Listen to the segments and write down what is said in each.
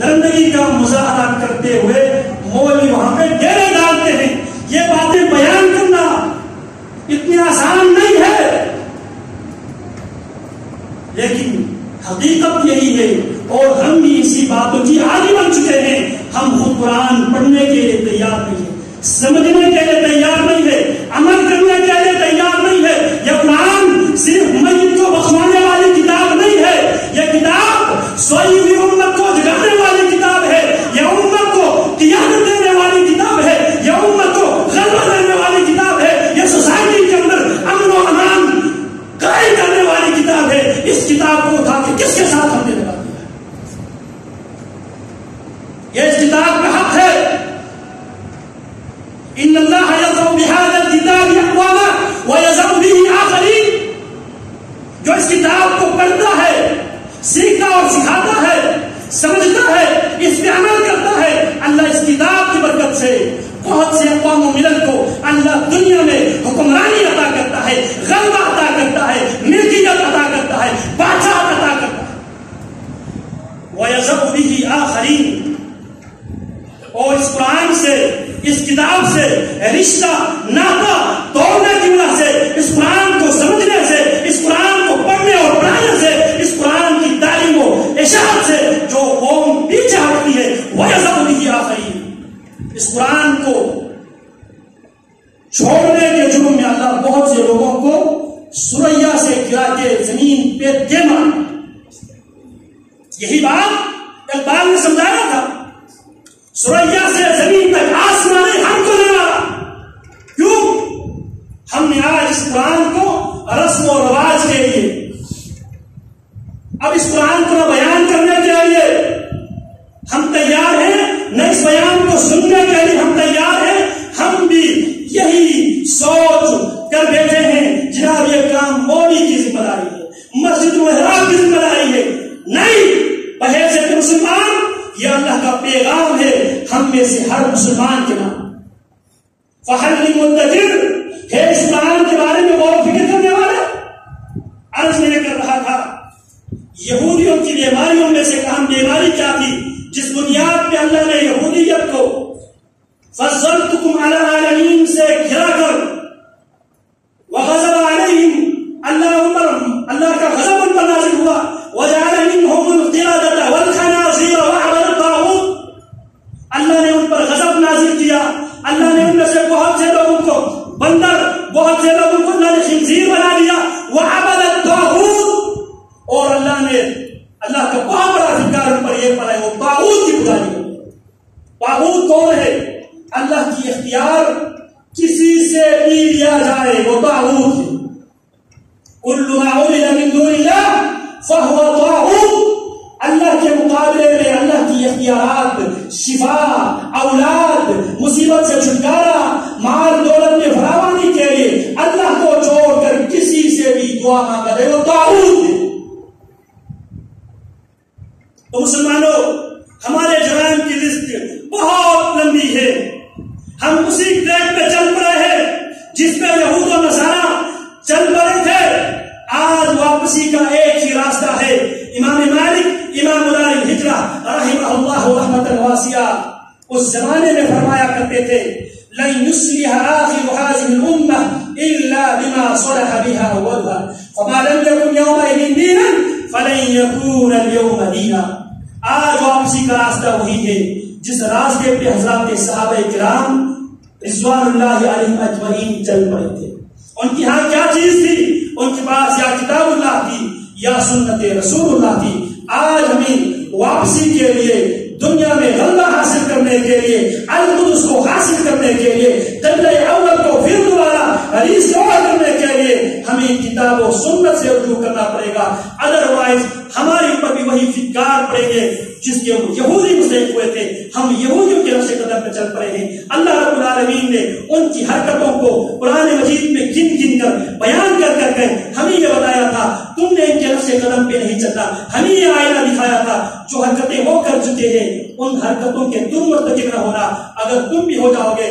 درندگی کا مظاہرہ کرتے ہوئے مولوی وہاں پہ ڈیرے ڈالتے ہیں. یہ باتیں بیان کرنا اتنی آسان نہیں ہے، لیکن حقیقت یہی ہے اور ہم بھی اسی باتوں کی عادی بن چکے ہیں. ہم خود قرآن پڑھنے کے لیے تیار نہیں ہے، سمجھنے کے لیے تیار نہیں ہے، عمل کرنے کے لیے تیار نہیں ہے. یہ قرآن صرف میت کو بخشوانے والی کتاب نہیں ہے، یہ کتاب سوئی ہوئی امت کو جگانے والی کتاب ہے، یہ امت کو قیادت دینے والی کتاب ہے، یہ امت کو غلبہ دینے والی کتاب ہے، یہ سوسائٹی کے اندر امن و امان قائم کرنے والی کتاب ہے. اس کتاب کو اٹھا کے کس کے ساتھ ہم نے لگا دیا ہے؟ یہ اس کتاب کا حق ہے. ان اللہ یضع بهذا الكتاب اقواما ویذر به آخرین. جو اس کتاب کو پڑھتا ہے، سیکھتا اور سکھاتا ہے، سمجھتا ہے، اس پہ عمل کرتا ہے، اللہ اس کتاب کی برکت سے بہت سے اقوام و ملل کو اللہ دنیا میں حکمرانی عطا کرتا ہے، غلبہ عطا کرتا ہے، ملکیت عطا کرتا ہے، بادشاہ عطا کرتا ہے. وَيَذَرُ بِهِ آخَرِينَ. اور اس قرآن سے، اس کتاب سے رشتہ ناطہ توڑنے کی وجہ سے، اس قرآن کو سمجھنے سے، اس قرآن کو پڑھنے اور پڑھانے سے، اس قرآن کی تعلیم و اشاعت سے جو قوم پیچھے ہٹتی ہے، وَيَذَرُ بِهِ آخَرِينَ. اس قرآن کو چھوڑنے کے جرم میں اللہ بہت سے لوگوں کو سریا سے گرا کے زمین پہ دے مارا. یہی بات اقبال نے سمجھایا تھا. سریا سے زمین تک آسمان نے ہم کو دے مارا. کیوں؟ ہم نے آج اس قرآن کو رسم و رواج کے لیے، اب اس قرآن کو بیان کرنے کے لیے ہم تیار ہیں، نہ اس بیان کو سننے کے لیے ہم تیار ہیں. ہم بھی یہی سوچ کر بیٹھے ہیں جناب یہ کام مولوی کی ذمہ داری ہے، مسجد محراب کی ذمہ داری ہے. نہیں، پہلے سے مسلمان، یہ اللہ کا پیغام ہے ہم میں سے ہر مسلمان کے نام. فَحَلِّ مُدَّكِرْ ہے اس قرآن کے بارے میں غور و فکر کرنے والے. عرض میں کر رہا تھا یہودیوں کی بیماریوں میں سے ایک اہم بیماری کیا تھی جس بنیاد پہ اللہ نے یہودیت کو فضلتکم علی العالمین سے گھرا کر وغضب علیہم، اللہ کا غضب ان پر نازل ہوا. وجعل منهم القردة والخنازير وعبد الطاغوت. اللہ نے ان پر غضب نازل کیا. اللہ نے ان میں سے بہت سے لوگوں کو بندر، بہت سے لوگوں کو اللہ نے خنزیر بنا دیا. وعبد الطاغوت. اور اللہ نے اللہ کا بہت بڑا ذکر ان پر یہ پڑا ہے، وہ طاغوت کی پجاری ہے. طاغوت کون ہے؟ اللہ کی اختیار کسی سے بھی لیا جائے وہ طاغوت ہے. کل ما عبد من دون اللہ فهو طاغوت. اللہ کے مقابلے میں اللہ کی اختیارات، شفا، اولاد، مصیبت سے چھٹکارا، مال دولت میں فراوانی کے لیے اللہ کو چھوڑ کر کسی سے بھی دعا نہ کرے وہ طاغوت ہے. تو مسلمانوں، ہمارے جرائم کی لسٹ بہت لمبی ہے. ہم اسی ٹریک پہ چل پڑے ہیں جس پہ یہود و نصارہ چل پڑے تھے. آج واپسی کا ایک ہی راستہ ہے. امام مالک، امام دار الہجرہ رحمہ اللہ رحمۃ واسعہ اس زمانے میں فرمایا کرتے تھے لن يصلح آخر هذه الأمة إلا بما صلح بها أولها فما لم يكن يومئذ دينا فلن يكون اليوم دينا. آج واپسی کا راستہ وہی ہے جس راستے پہ حضرات صحابہ کرام رضوان اللہ علیہم اجمعین چل پڑے تھے. ان کی ہاں کیا چیز تھی؟ ان کے پاس یا کتاب اللہ تھی یا سنت رسول اللہ تھی. آج ہمیں واپسی کے لیے، دنیا میں غلبہ حاصل کرنے کے لیے، القدس کو حاصل کرنے کے لیے، قبلہ اول کو پھر دوبارہ ریسٹور کرنے کے لیے ہمیں کتاب و سنت سے رجوع کرنا پڑے گا. ادروائز ہمارے اوپر بھی وہی فٹکار پڑیں گے جس کے یہودی مستحق ہوئے تھے. ہم یہودیوں کے نقش قدم پہ چل پڑے ہیں. اللہ رب العالمین نے ان کی حرکتوں کو قرآن مجید میں گن گن کر بیان کر کر کے ہمیں یہ بتایا تھا تم نے ان کے نقش قدم پہ نہیں چلنا. ہمیں یہ آئینہ دکھایا تھا جو حرکتیں وہ کر چکے ہیں ان حرکتوں کے تم مرتکب نہ ہونا. اگر تم بھی ہو جاؤ گے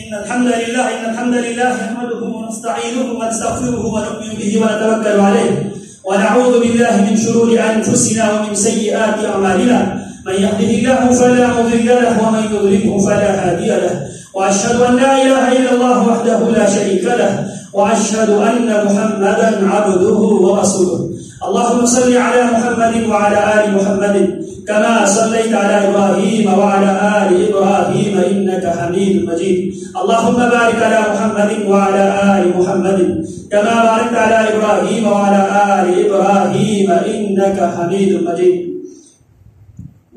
إن الحمد لله نحمده ونستعينه ونستغفره ونؤمن به ونتوكل عليه ونعوذ بالله من شرور أنفسنا ومن سيئات أعمالنا من يهده الله فلا مضل له ومن يضلله فلا هادي له وأشهد أن لا إله إلا الله وحده لا شريك له وأشهد أن محمدا عبده ورسوله اللهم صل على محمد وعلى آل محمد كما صليت على إبراهيم وعلى آل إبراهيم إنك حميد مجيد اللهم بارك على محمد وعلى آل محمد كما باركت على إبراهيم وعلى آل إبراهيم إنك حميد مجيد।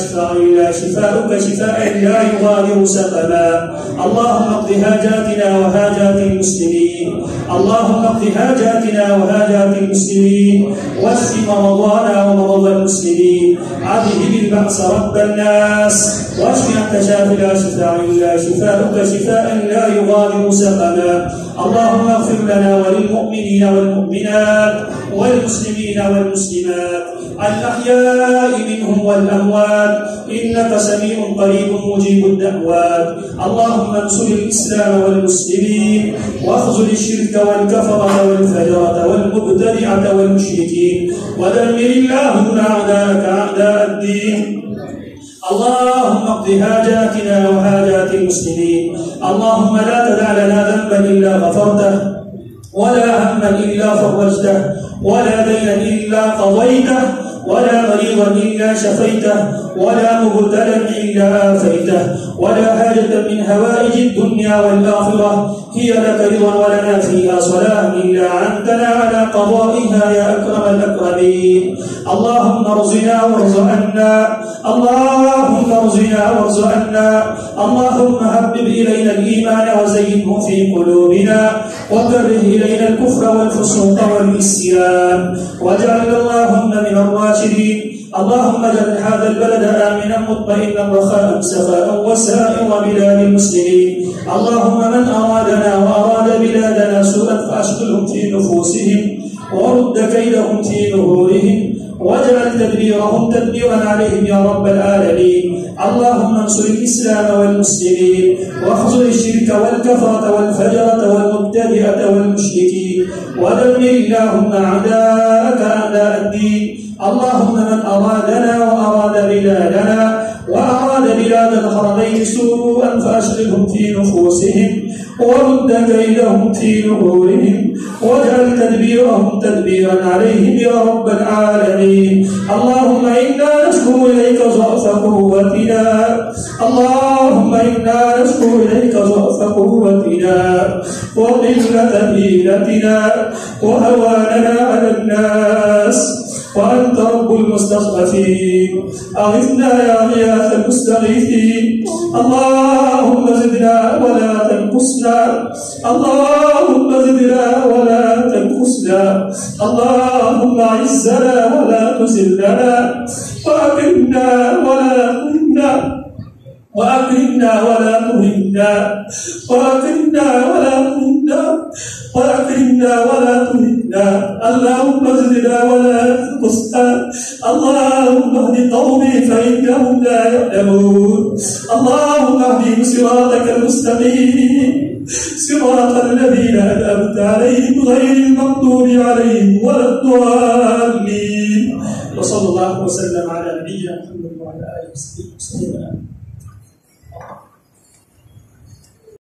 shifaa illa shifaa'uka shifaa'an la yughadiru saqama। اللهم اقض حاجاتنا وحاجات المسلمين، اللهم اقض حاجاتنا وحاجات المسلمين واشف مرضانا ومرضى المسلمين، أذهب البأس رب الناس واشف أنت شافي لا شفاء إلا شفاءك شفاء لا يغادر سقما। اللهم اغفر لنا وللمؤمنين والمؤمنات والمسلمين والمسلمات الأحياء منهم والأموات إنك سميع قريب مجيب الدعوات। اللهم انصر الإسلام والمسلمين واخذل الشرك والكفرة والفجرة والمبتدعة والمشركين ودمر اللهم أعداءك أعداء الدين। اللهم اقض حاجاتنا وحاجات المسلمين، اللهم لا تدع لنا ذنبا إلا غفرته ولا هما إلا فرجته ولا دينا إلا قضيته ولا مريضا إلا شفيته ولا مبتلا إلا آفيته ولا حاجة من هوائج الدنيا والآخرة هي لك رضا ولنا فيها صلاح إلا عنتنا على قضائها يا أكرم الأكرمين। اللهم ارزقنا وارزقنا، اللهم ارزقنا وارزقنا، اللهم حبب إلينا الإيمان وزينه في قلوبنا وكره إلينا الكفر والفسوق والعصيان واجعلنا اللهم من الراشدين। اللهم اجعل هذا البلد آمنا مطمئنا رخاء سخاء وسائر بلاد المسلمين. اللهم من أرادنا وأراد بلادنا سوءا فأشغلهم في نفوسهم ورد كيدهم في نهورهم واجعل تدبيرهم تدبيرا عليهم يا رب العالمين. اللهم انصر الإسلام والمسلمين واخذل الشرك والكفرة والفجرة والمبتدئة والمشركين ودمر اللهم أعداءك أعداء الدين. اللهم من أرادنا وأراد بلادنا وأراد بلاد الحرمين سوءا فأشغلهم في نفوسهم ورد كيدهم في نهورهم واجعل تدبيرهم تدبيرا عليهم يا رب العالمين. اللهم إنا نشكو إليك ضعف قوتنا، اللهم إنا نشكو إليك ضعف قوتنا وقلة حيلتنا وهواننا على الناس وأنت رب المستضعفين. أغثنا يا غياث المستغيثين، اللهم زدنا ولا تنقصنا، اللهم زدنا ولا تنقصنا، اللهم أعزنا ولا تذلنا وأكرمنا ولا تهنا وأكرمنا ولا تهنا وأكرمنا ولا تهنا وأكرمنا ولا تهنا، اللهم زدنا ولا تنقصنا، اللهم اهد قومي فإنهم لا يعلمون، اللهم اهدهم صراطك المستقيم صراط الذين أنعمت عليهم غير المغضوب عليهم ولا الضالين. وصلى الله وسلم على نبينا محمد وعلى آله وصحبه وسلم.